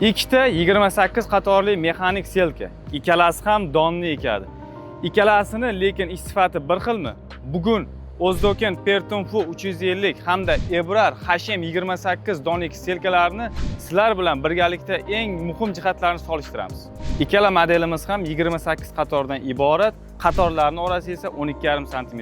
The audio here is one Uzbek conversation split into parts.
Ikkita 28 qatorli mexanik selka. Ikkalasi ham donni ekadi. Ikkalasini lekin ish sifati bir xilmi? Bugun O'zdoken Pertunfu 350 hamda Ebrar HM28 donlik selkalarni sizlar bilan birgalikda eng muhim jihatlarini solishtiramiz. Ikkala modelimiz ham 28 qatordan iborat, qatorlarning orasi esa 12,5 sm.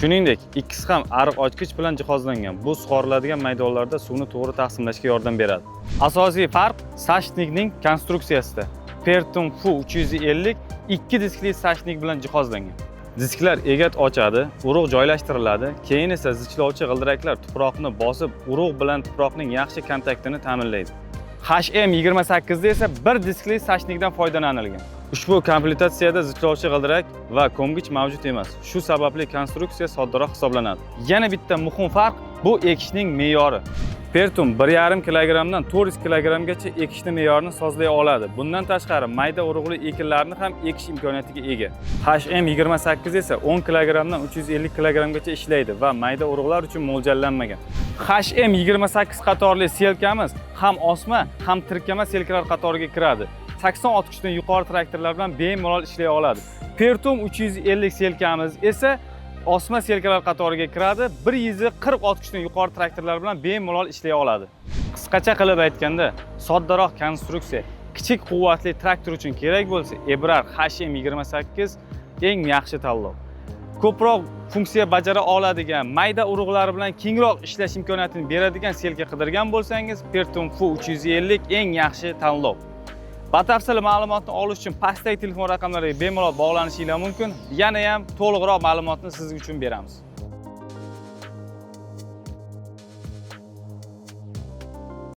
Shuningdek, ikkisi ham ariq ochgich bilan jihozlangan. Bu sug'oriladigan maydonlarda suvni to'g'ri taqsimlashga yordam beradi. Asosiy farq sashnikning konstruksiyasida. Pertunfu 350 ikki diskli sashnik bilan jihozlangan. Disklar egat ochadi, urug' joylashtiriladi, keyin esa zichlovchi g'ildiraklar tuproqni bosib, urug' bilan tuproqning yaxshi kontaktini ta'minlaydi. HM28 da esa bir diskli sashnikdan foydalanilgan. Ushbu komplektatsiyada zichlovchi g'ildirak va ko'mgich mavjud emas. Shu sababli konstruksiya soddaroq hisoblanadi. Yana bitta muhim farq bu ekishning me'yori. Pertum 1,5 kg dan 400 kg-gacha ekishni me'yorini sozlay oladi. Bundan tashqari mayda urug'li ekinlarni ham ekish imkoniyatiga ega. HM28 esa 10 kg dan 350 kg-gacha ishlaydi va mayda urug'lar uchun mo'ljallanmagan. HM28 qatorli selkamiz ham osma, ham tirkama selkalar qatoriga kiradi. 80-60 dan yuqori traktorlar bilan bemalol ishlay oladi. Pertum 350 selkamiz esa osma selkalar qatoriga kiradi, 140-60 dan yuqori traktorlar bilan bemalol ishlay oladi. Qisqacha qilib aytganda, soddaroq konstruksiya kichik quvvatli traktor uchun kerak bo'lsa, Ebrar HM28 eng yaxshi tanlov. Ko'proq funksiya bajara oladigan, mayda urug'lar bilan kengroq ishlash imkoniyatini beradigan selka qidirgan bo'lsangiz, Pertunfu 350 eng yaxshi tanlov. Batafsil ma'lumotni olish uchun pastdagi telefon raqamlariga bemalol bog'lanishingiz mumkin. Yana ham to'liqroq ma'lumotni siz uchun beramiz.